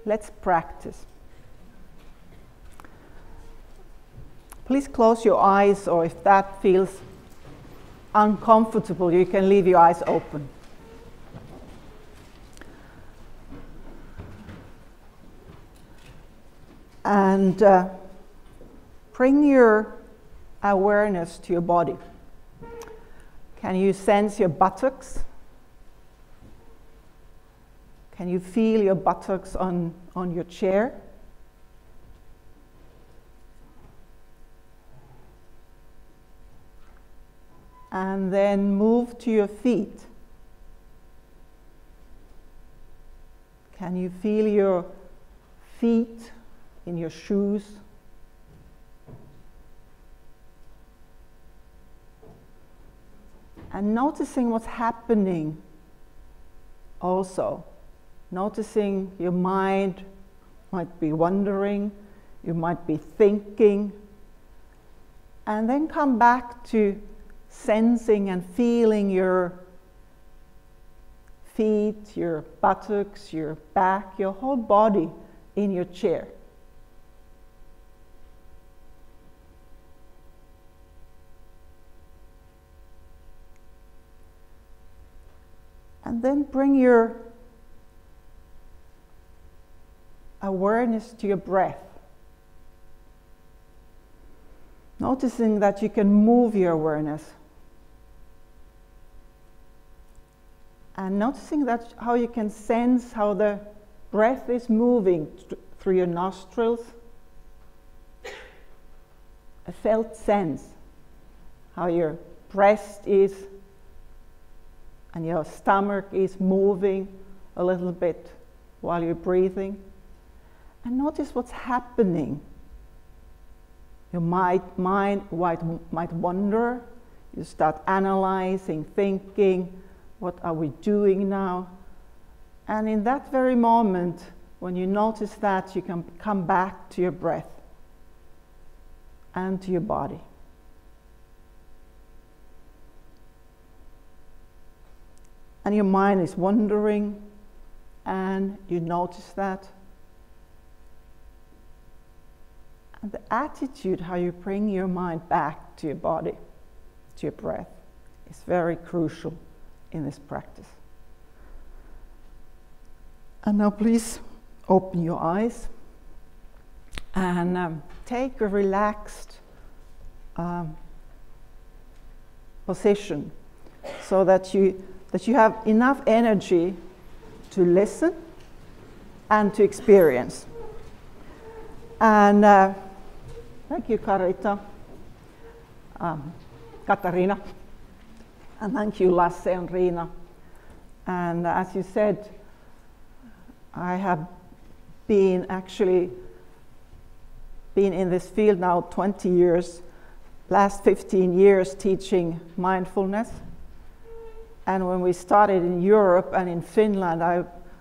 let's practice. Please close your eyes, or if that feels uncomfortable, you can leave your eyes open. And bring your awareness to your body. Can you sense your buttocks? Can you feel your buttocks on your chair? And then move to your feet. Can you feel your feet in your shoes? And noticing what's happening also. Noticing your mind might be wandering, you might be thinking, and then come back to sensing and feeling your feet, your buttocks, your back, your whole body in your chair. And then bring your awareness to your breath. Noticing that you can move your awareness. And noticing that how you can sense how the breath is moving through your nostrils. A felt sense. How your breast is and your stomach is moving a little bit while you're breathing. And notice what's happening. Your mind might wander. You start analyzing, thinking, what are we doing now? And in that very moment, when you notice that, you can come back to your breath and to your body. And your mind is wandering, and you notice that. And the attitude, how you bring your mind back to your body, to your breath, is very crucial in this practice. And now please open your eyes and take a relaxed position so that you have enough energy to listen and to experience. And thank you, Karita, Katarina, and thank you, Lasse and Leena. And as you said, I have been in this field now 20 years, last 15 years teaching mindfulness. And when we started in Europe and in Finland,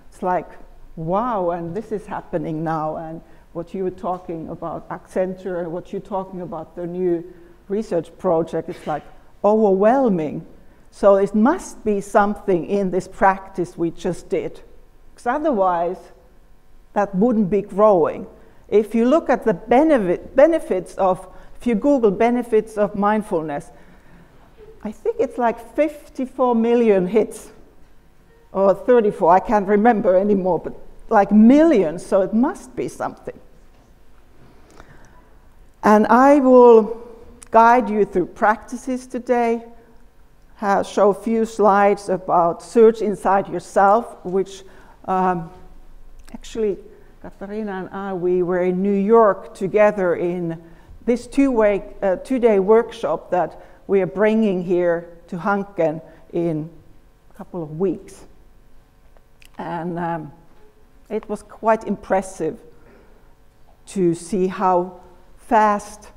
it's like, wow, and this is happening now. And what you were talking about Accenture and what you're talking about the new research project, it's like overwhelming. So it must be something in this practice we just did, because otherwise that wouldn't be growing. If you look at the benefits of, if you Google benefits of mindfulness, I think it's like 54 million hits, or 34, I can't remember anymore, but like millions, so it must be something. And I will guide you through practices today, show a few slides about search inside yourself, which actually Katarina and I, we were in New York together in this two-day workshop that we are bringing here to Hanken in a couple of weeks. And it was quite impressive to see how fast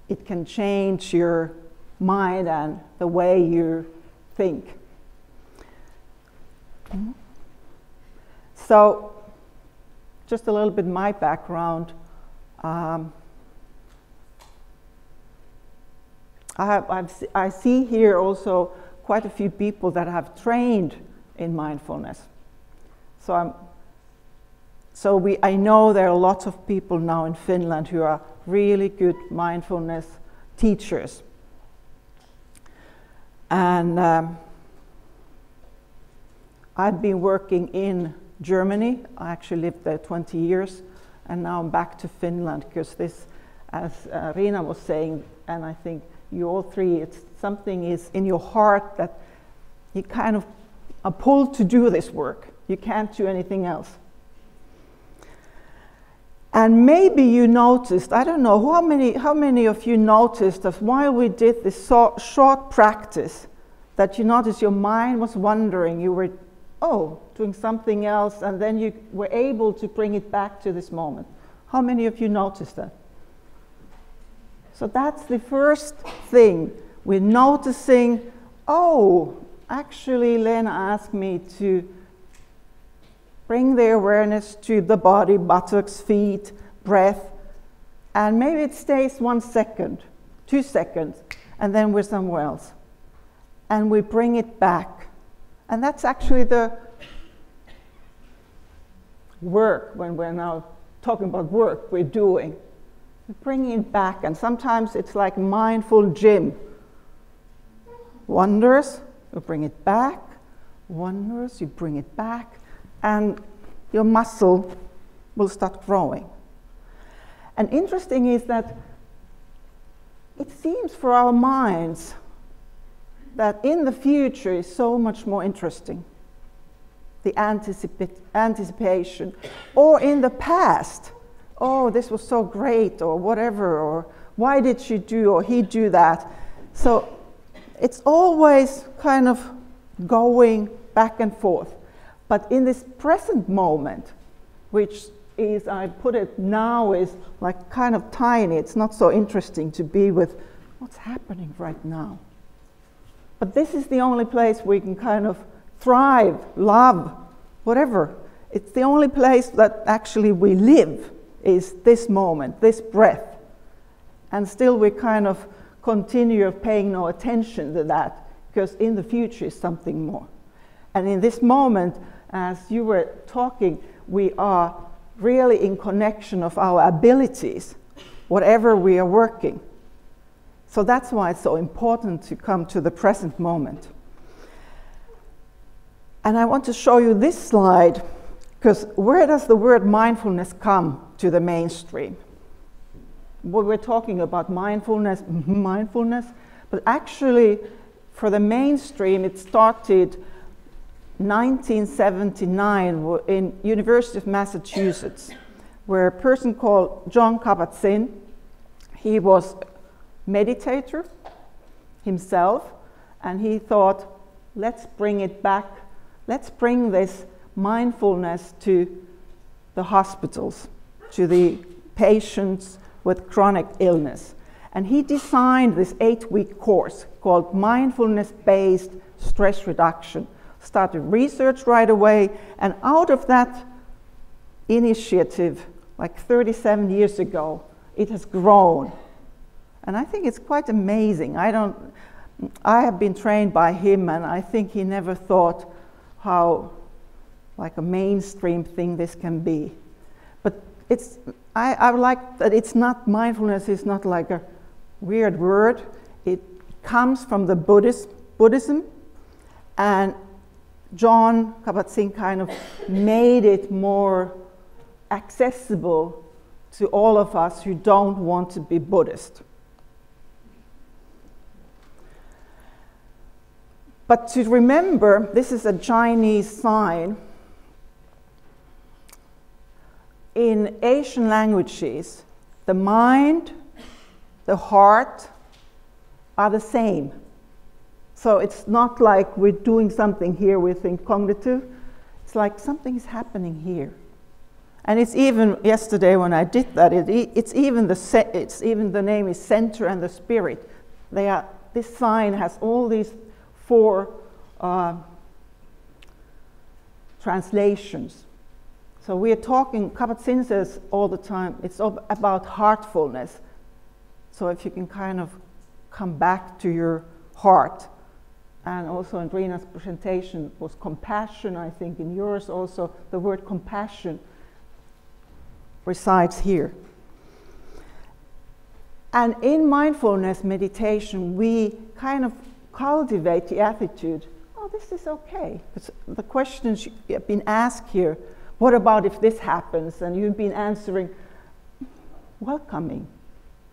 it can change your mind and the way you think. So, just a little bit my background. I see here also quite a few people that have trained in mindfulness. I know there are lots of people now in Finland who are really good mindfulness teachers. And I've been working in Germany. I actually lived there 20 years, and now I'm back to Finland because this, as Leena was saying, and I think you all three, it's something is in your heart that you kind of are pulled to do this work. You can't do anything else. And maybe you noticed, I don't know, how many of you noticed that while we did this short practice, that you noticed your mind was wandering, you were, doing something else, and then you were able to bring it back to this moment. How many of you noticed that? So that's the first thing. We're noticing, actually Leena asked me to bring the awareness to the body, buttocks, feet, breath, and maybe it stays 1 second, 2 seconds, and then we're somewhere else. And we bring it back. And that's actually the work, when we're now talking about work we're doing. We're bringing it back, and sometimes it's like mindful gym. Wanders, you bring it back, wanders, you bring it back, and your muscle will start growing. And interesting is that it seems for our minds that in the future is so much more interesting. The anticipation, or in the past, this was so great, or whatever, or why did she do or he do that? So it's always kind of going back and forth. But in this present moment, which is, I put it now, is like kind of tiny, it's not so interesting to be with what's happening right now. But this is the only place we can kind of thrive, love, whatever. It's the only place that actually we live, is this moment, this breath. And still we kind of continue paying no attention to that, because in the future is something more. And in this moment, as you were talking, we are really in connection of our abilities, whatever we are working. So that's why it's so important to come to the present moment. And I want to show you this slide, because where does the word mindfulness come to the mainstream? Well, we're talking about mindfulness, but actually for the mainstream it started 1979 in University of Massachusetts, where a person called Jon Kabat-Zinn, he was a meditator himself, and he thought, let's bring it back, let's bring this mindfulness to the hospitals, to the patients with chronic illness. And he designed this 8-week course called Mindfulness-Based Stress Reduction. Started research right away, and out of that initiative, like 37 years ago, it has grown. And I think it's quite amazing. I have been trained by him, and I think he never thought how like a mainstream thing this can be. But I like that it's not, mindfulness is not like a weird word. It comes from the Buddhism, and Jon Kabat-Zinn kind of made it more accessible to all of us who don't want to be Buddhist. But to remember, this is a Chinese sign. In Asian languages, the mind, the heart are the same. So it's not like we're doing something here, we think cognitive. It's like something is happening here. And it's even, yesterday when I did that, it's even the name is center and the spirit. This sign has all these 4 translations. So we are talking, Kabat-Zinn says all the time, it's about heartfulness. So if you can kind of come back to your heart and also in Reena's presentation was compassion. I think in yours also the word compassion resides here. And in mindfulness meditation, we kind of cultivate the attitude, oh, this is okay. It's the questions you have been asked here, what about if this happens? And you've been answering, welcoming,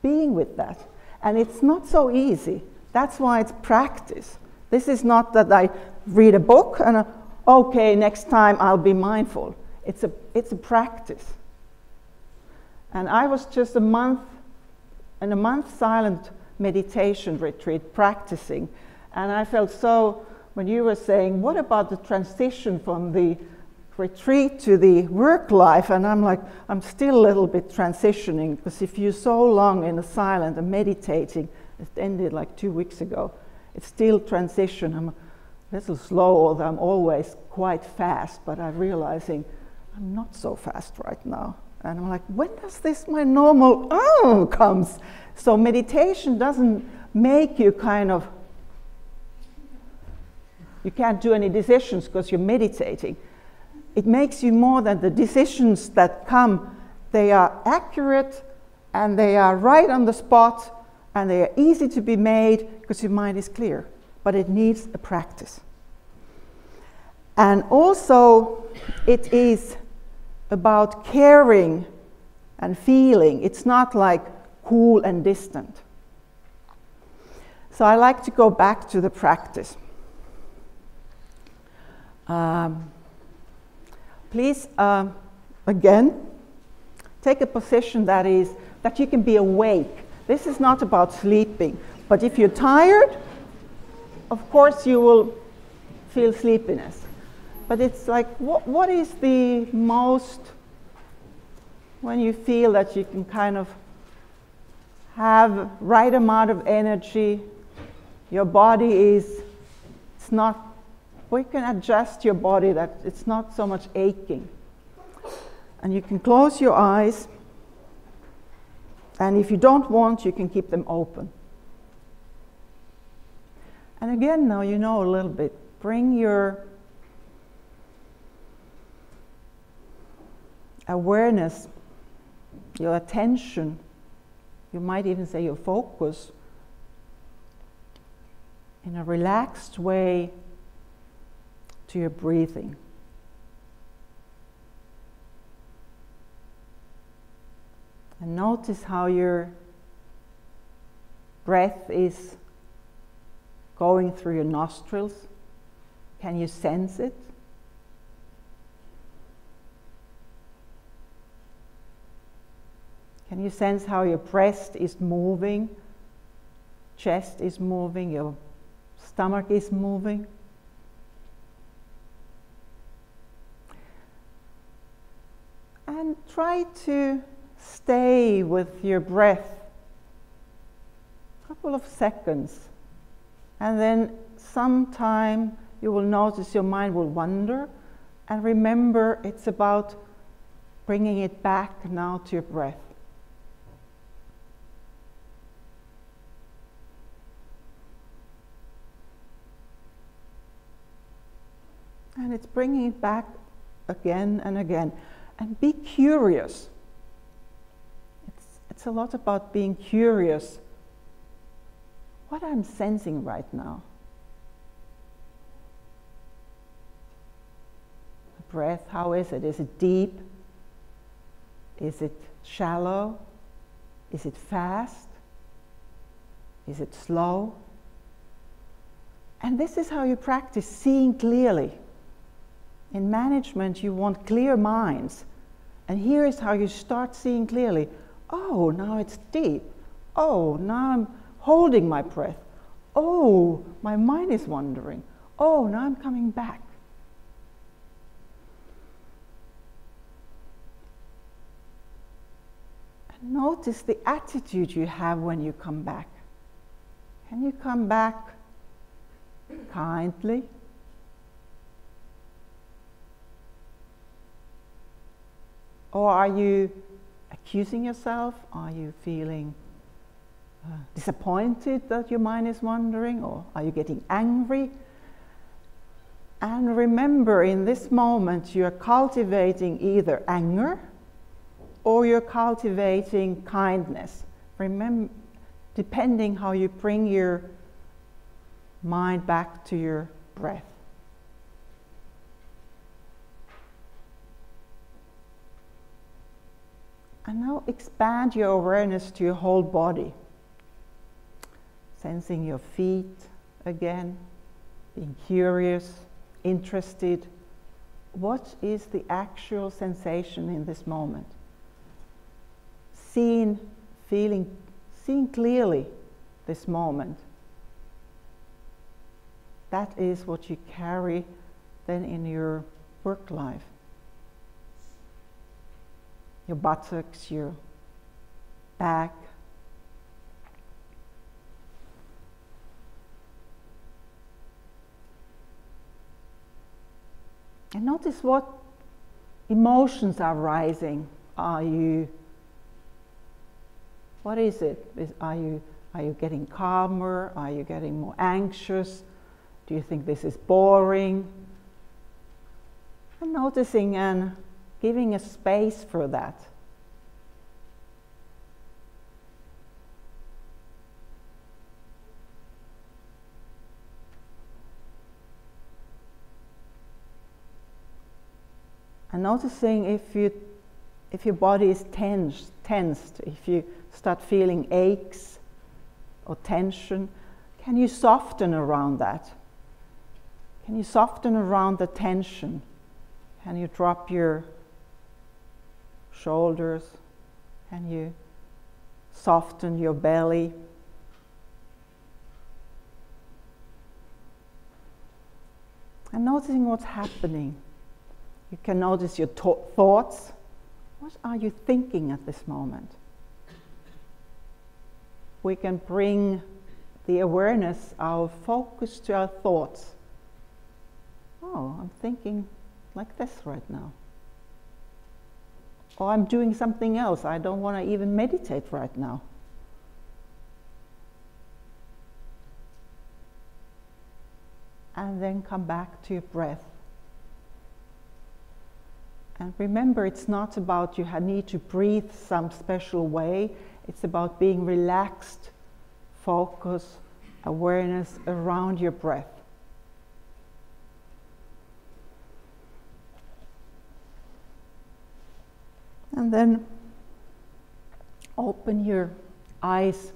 being with that. And it's not so easy. That's why it's practice. This is not that I read a book and, okay, next time I'll be mindful. It's a practice. And I was just in a month silent meditation retreat practicing. And I felt so, when you were saying, what about the transition from the retreat to the work life? And I'm like, I'm still a little bit transitioning, because if you're so long in the silent and meditating, it ended like 2 weeks ago, it's still transition. I'm a little slow, although I'm always quite fast, but I'm realizing I'm not so fast right now. And I'm like, when does this, my normal, comes? So meditation doesn't make you kind of, you can't do any decisions because you're meditating. It makes you more than the decisions that come. They are accurate and they are right on the spot and they are easy to be made because your mind is clear. But it needs a practice. And also it is about caring and feeling. It's not like cool and distant. So I like to go back to the practice. Please, again, take a position that you can be awake. This is not about sleeping, but if you're tired, of course you will feel sleepiness. But it's like, what is the most, when you feel that you can kind of have right amount of energy, your body it's not, we can adjust your body that it's not so much aching. And you can close your eyes, and if you don't want, you can keep them open. And again, now you know a little bit, bring your awareness, your attention, you might even say your focus, in a relaxed way to your breathing. And notice how your breath is going through your nostrils. Can you sense it? Can you sense how your breast is moving, chest is moving, your stomach is moving? And try to stay with your breath a couple of seconds. And then sometime you will notice your mind will wander. And remember, it's about bringing it back now to your breath. And it's bringing it back again and again. And be curious. It's a lot about being curious. What I'm sensing right now. The breath, how is it? Is it deep? Is it shallow? Is it fast? Is it slow? And this is how you practice seeing clearly. In management, you want clear minds. And here is how you start seeing clearly. Oh, now it's deep. Oh, now I'm holding my breath. Oh, my mind is wandering. Oh, now I'm coming back. And notice the attitude you have when you come back. Can you come back kindly? Or are you accusing yourself? Are you feeling disappointed that your mind is wandering? Or are you getting angry? And remember, in this moment, you're cultivating either anger or you're cultivating kindness. Remember, depending how you bring your mind back to your breath. And now expand your awareness to your whole body. Sensing your feet again, being curious, interested. What is the actual sensation in this moment? Seeing clearly this moment. That is what you carry then in your work life. Your buttocks, your back. And notice what emotions are rising. What is it? Are you getting calmer? Are you getting more anxious? Do you think this is boring? And noticing and giving a space for that. And noticing if your body is tensed, if you start feeling aches or tension, can you soften around that? Can you soften around the tension? Can you drop your shoulders? Can you soften your belly? And noticing what's happening. You can notice your thoughts. What are you thinking at this moment? We can bring the awareness, our focus to our thoughts. Oh, I'm thinking like this right now. Or I'm doing something else. I don't want to even meditate right now. And then come back to your breath. And remember, it's not about you need to breathe some special way. It's about being relaxed, focus, awareness around your breath. And then open your eyes.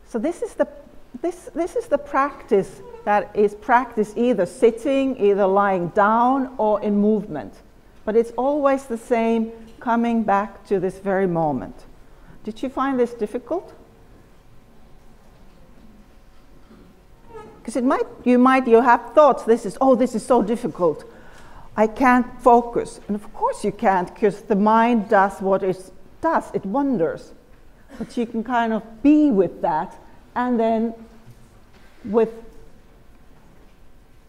So this is the practice that is practiced either sitting, either lying down, or in movement. But it's always the same, coming back to this very moment. Did you find this difficult? Because you have thoughts, this is so difficult. I can't focus. And of course you can't, because the mind does what it does, it wanders. But you can kind of be with that, and then with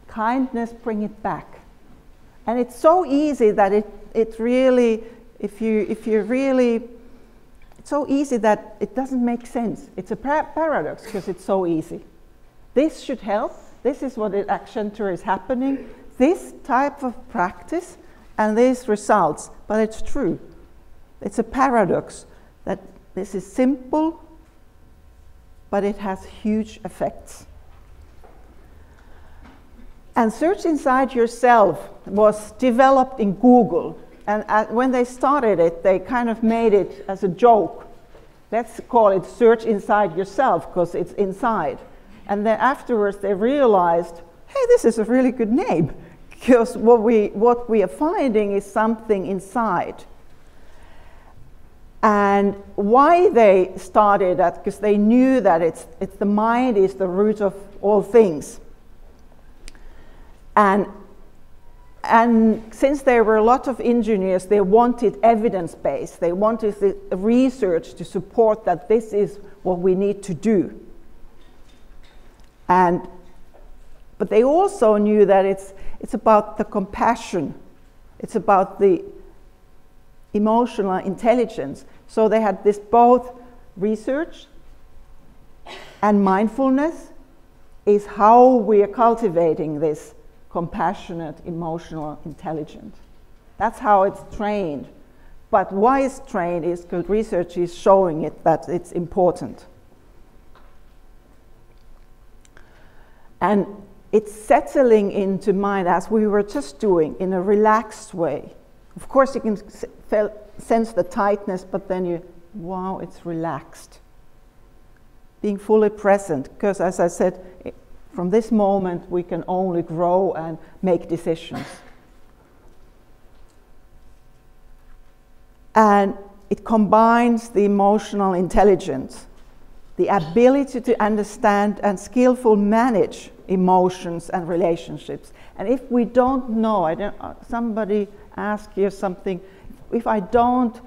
kindness bring it back. And it's so easy that it's so easy that it doesn't make sense. It's a paradox because it's so easy. This should help. This is what at Accenture is happening. This type of practice and these results, but it's true. It's a paradox that this is simple, but it has huge effects. And Search Inside Yourself was developed in Google. And when they started it, they kind of made it as a joke. Let's call it Search Inside Yourself, because it's inside. And then afterwards they realized, hey, this is a really good name, because what we are finding is something inside. And why they started that, because they knew that it's the mind is the root of all things. And since there were a lot of engineers, they wanted evidence-based. They wanted the research to support that this is what we need to do. But they also knew that it's about the compassion. It's about the emotional intelligence. So they had this both research and mindfulness is how we are cultivating this compassionate emotional intelligence. That's how it's trained. But why it's trained is because research is showing it that it's important. And it's settling into mind as we were just doing in a relaxed way. Of course you can sense the tightness, but then wow, it's relaxed. Being fully present, because as I said, from this moment we can only grow and make decisions. And it combines the emotional intelligence, the ability to understand and skillfully manage emotions and relationships. And if we don't know, somebody asked here something, if I don't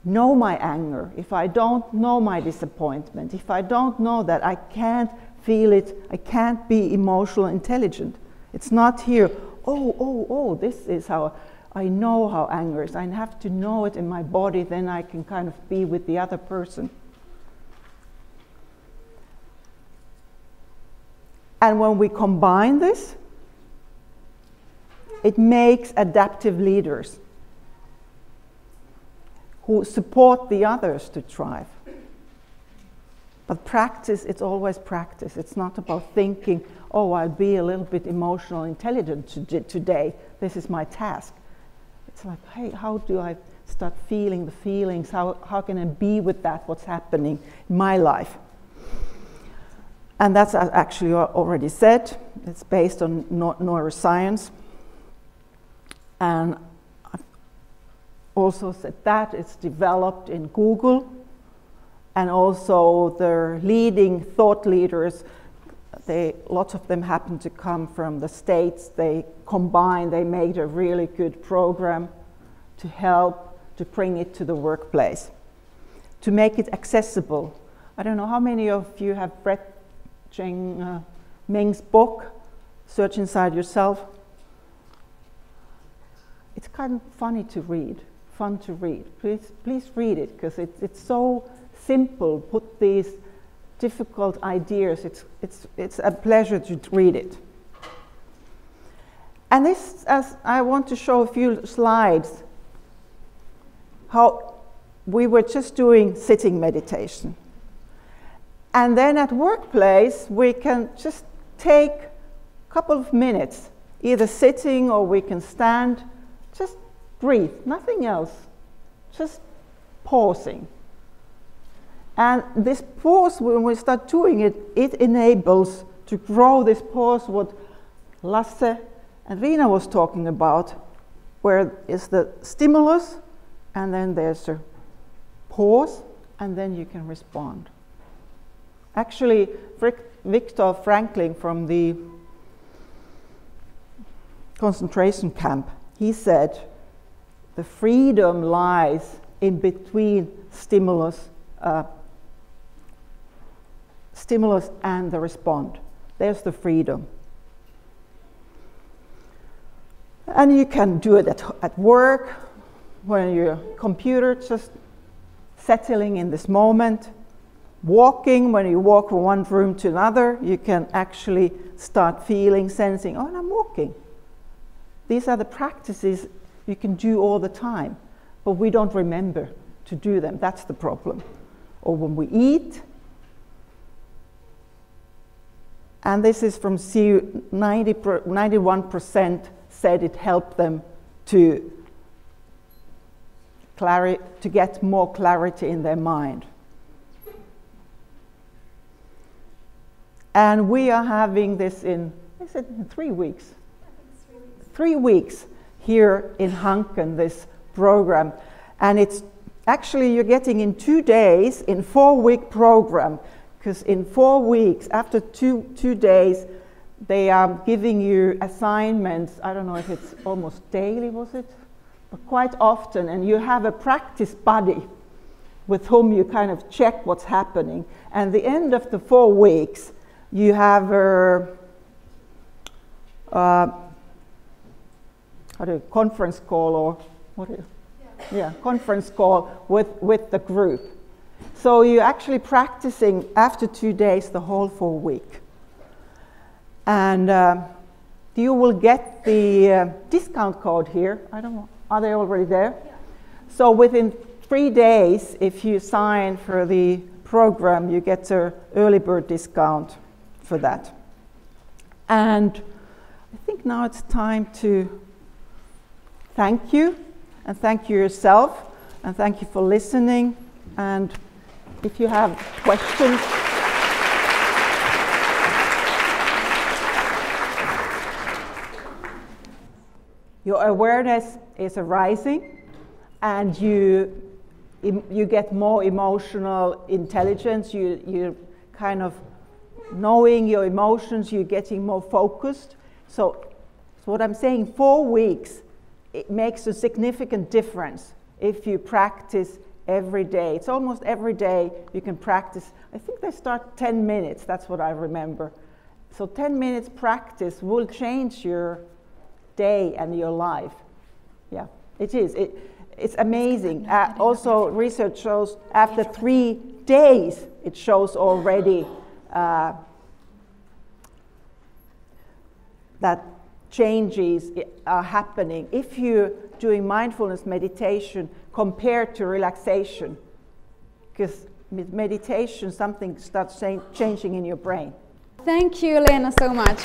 know my anger, if I don't know my disappointment, if I don't know that, I can't feel it, I can't be emotional intelligent. It's not here, this is how I know how anger is. I have to know it in my body, then I can kind of be with the other person. And when we combine this, it makes adaptive leaders who support the others to thrive. But practice, it's always practice. It's not about thinking, I'll be a little bit emotional intelligent today. This is my task. It's like, hey, how do I start feeling the feelings? How can I be with that, what's happening in my life? And that's actually already said. It's based on neuroscience. And I've also said that it's developed in Google. And also the leading thought leaders, lots of them happen to come from the States. They made a really good program to help to bring it to the workplace, to make it accessible. I don't know how many of you have read Cheng Ming's book, Search Inside Yourself. It's kind of fun to read. Please read it, because it's so simple. Put these difficult ideas. It's a pleasure to read it. And this, as I want to show a few slides, how we were just doing sitting meditation. And then at workplace, we can just take a couple of minutes, either sitting or we can stand, just breathe, nothing else, just pausing. And this pause, when we start doing it, it enables to grow this pause, what Lasse and Leena was talking about, where is the stimulus, and then there's a pause, and then you can respond. Actually, Viktor Frankl from the concentration camp, he said, the freedom lies in between stimulus and the respond. There's the freedom. And you can do it at work, when your computer, just settling in this moment. Walking, when you walk from one room to another, you can actually start feeling, sensing, I'm walking. These are the practices you can do all the time, but we don't remember to do them. That's the problem. Or when we eat, and this is from 91% said it helped them to get more clarity in their mind. And we are having this in 3 weeks? 3 weeks here in Hanken, this program. And it's actually, you're getting in 2 days, in 4-week program, because in 4 weeks, after two days, they are giving you assignments. I don't know if it's almost daily, was it? But quite often, and you have a practice buddy with whom you kind of check what's happening. And at the end of the 4 weeks, you have a conference call, or what is it? conference call with the group. So you're actually practicing after 2 days the whole full week. And you will get the discount code here. I don't know, are they already there? Yeah. So within 3 days, if you sign for the program, you get an early bird discount for that. And I think now it's time to thank you, and thank you yourself, and thank you for listening. And if you have questions, your awareness is arising, and you get more emotional intelligence. You're kind of knowing your emotions. You're getting more focused. So what I'm saying, 4 weeks, it makes a significant difference if you practice every day. It's almost every day you can practice. I think they start 10 minutes. That's what I remember. So 10 minutes practice will change your day and your life. Yeah, it is. It's amazing. Also, research shows after 3 days, it shows already that changes are happening if you're doing mindfulness meditation compared to relaxation. Because with meditation, something starts changing in your brain. Thank you, Leena, so much.